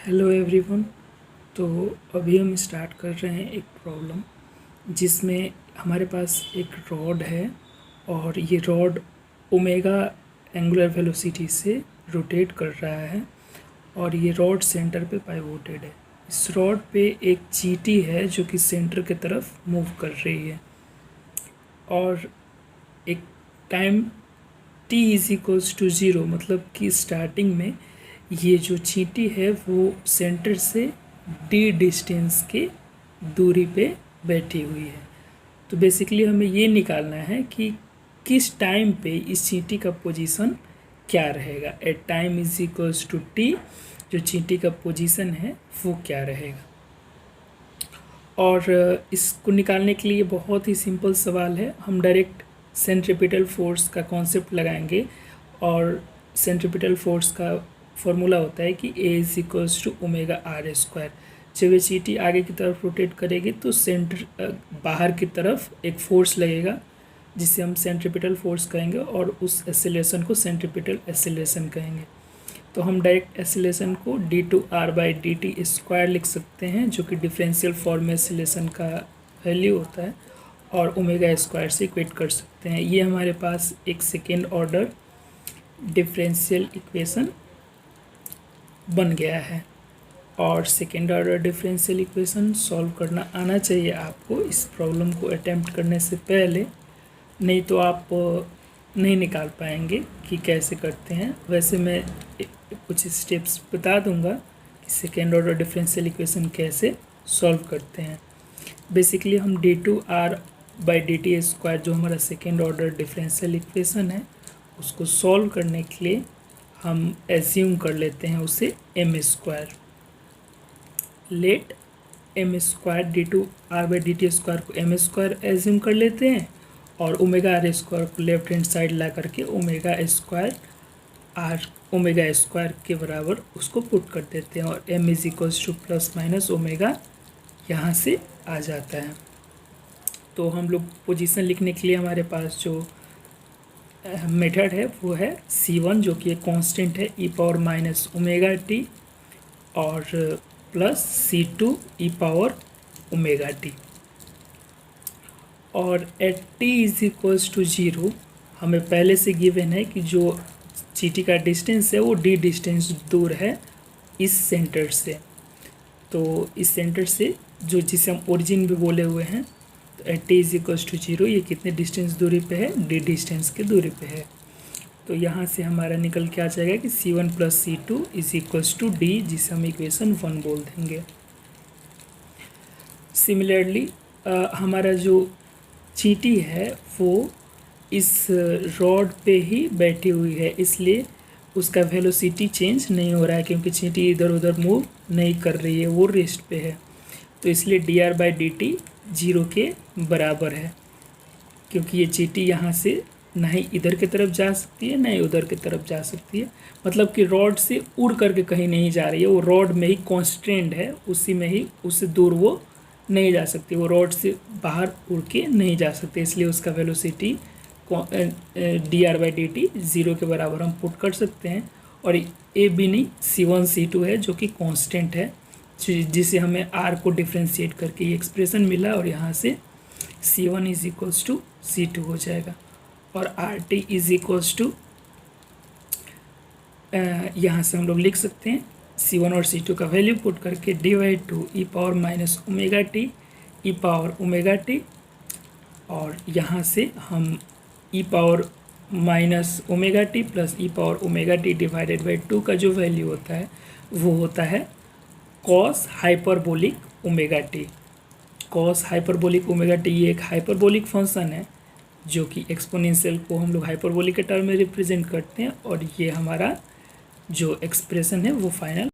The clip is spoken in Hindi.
Hello everyone. तो अभी हम स्टार्ट कर रहे हैं एक प्रॉब्लम जिसमें हमारे पास एक रॉड है और ये रॉड ओमेगा एंगुलर वेलोसिटी से रोटेट कर रहा है और ये रॉड सेंटर पे पाइवोटेड है। इस रॉड पे एक चींटी है जो कि सेंटर की तरफ मूव कर रही है और एक time t is equals to 0 मतलब कि स्टार्टिंग में ये जो चींटी है वो सेंटर से d डिस्टेंस के दूरी पे बैठी हुई है। तो बेसिकली हमें ये निकालना है कि किस टाइम पे इस चींटी का पोजीशन क्या रहेगा। At time is equals to t जो चींटी का पोजीशन है वो क्या रहेगा। और इसको निकालने के लिए बहुत ही सिंपल सवाल है। हम डायरेक्ट सेंट्रीपिटल फोर्स का कॉन्सेप्ट लगाएंगे और सेंट्रीपिटल फोर्स का फॉर्मूला होता है कि A is equals to omega r square. जब ये चींटी आगे की तरफ रोटेट करेगी तो बाहर की तरफ एक फोर्स लगेगा जिसे हम सेंट्रीपिटल फोर्स कहेंगे और उस एक्सेलरेशन को सेंट्रीपिटल एक्सेलरेशन कहेंगे। तो हम डायरेक्ट एक्सेलरेशन को d2r/dt स्क्वायर लिख सकते हैं जो कि डिफरेंशियल फॉर्म में एक्सेलरेशन का वैल्यू होता है और ओमेगा स्क्वायर से इक्वेट कर सकते हैं। ये हमारे पास एक सेकेंड ऑर्डर डिफरेंशियल इक्वेशन बन गया है और second order differential equation solve करना आना चाहिए आपको इस प्रॉब्लम को अटेम्प्ट करने से पहले, नहीं तो आप नहीं निकाल पाएंगे कि कैसे करते हैं। वैसे मैं कुछ स्टेप्स बता दूंगा कि सेकेंड ऑर्डर डिफरेंशियल इक्वेशन कैसे सॉल्व करते हैं। बेसिकली हम d2r/dt स्क्वायर जो हमारा सेकेंड ऑर्डर डिफरेंशियल इक्वेशन है उसको सॉल्व करने के लिए हम एज्यूम कर लेते हैं उसे m square. Let m square d2r/dt square को m स्क्वायर एज्यूम कर लेते हैं और ओमेगा आर स्क्वायर को लेफ्ट हैंड साइड ला करके ओमेगा स्क्वायर के बराबर उसको पुट कर देते हैं और m is equals two plus minus omega यहाँ से आ जाता है। तो हम लोग पोजीशन लिखने के लिए हमारे पास जो मेथड है वो है C1 जो कि एक कांस्टेंट है e power minus omega t और plus C2 e power omega t और at t is equals to 0 हमें पहले से गिवन है कि जो चींटी का डिस्टेंस है वो d डिस्टेंस दूर है इस सेंटर से। तो इस सेंटर से जो जिसे हम ओरिजिन भी बोले हुए हैं तो at t is equals to 0 ये कितने डिस्टेंस दूरी पे है, d डिस्टेंस के दूरी पे है। तो यहाँ से हमारा निकल के आ जाएगा कि C1 plus C2 is equals to d जिसे हम इक्वेशन 1 बोल देंगे। सिमिलरली हमारा जो चींटी है वो इस रॉड पे ही बैठी हुई है इसलिए उसका वेलोसिटी चेंज नहीं हो रहा है क्योंकि चींटी इधर उधर मूव नहीं कर रही है, वो रेस्ट पे है। तो इसलिए dr/dt 0 के बराबर है क्योंकि ये चींटी यहाँ से ना ही इधर की तरफ जा सकती है ना ही उधर की तरफ जा सकती है। मतलब कि रॉड से उड़ करके कहीं नहीं जा रही है, वो रॉड में ही कॉन्स्ट्रेंड है, उसी में ही उससे दूर वो नहीं जा सकती, वो रॉड से बाहर उड़ के नहीं जा सकते। इसलिए उसका वेलोसिटी dr/dt 0 के बराबर हम पुट कर सकते हैं और ए भी नहीं C1 C2 है जो कि कांस्टेंट है जिसे हमें r को डिफ्रेंशिएट करके ये एक्सप्रेशन मिला और यहाँ से C1 is equals to C2 हो जाएगा और RT इज इक्वल्स टू यहाँ से हम लोग लिख सकते हैं C1 और C2 का वैल्यू पुट करके divide e power minus omega t e power omega t और यहाँ से हम e power minus omega T plus e power omega T divided by 2 का जो वैल्यू होता है वो होता है cos hyperbolic omega T. Cos hyperbolic omega T ये एक हाइपरबोलिक फंक्शन है जो कि एक्सपोनेंशियल को हम लोग हाइपरबोलिक के टर्म में रिप्रेजेंट करते हैं और ये हमारा जो एक्सप्रेशन है वो फाइनल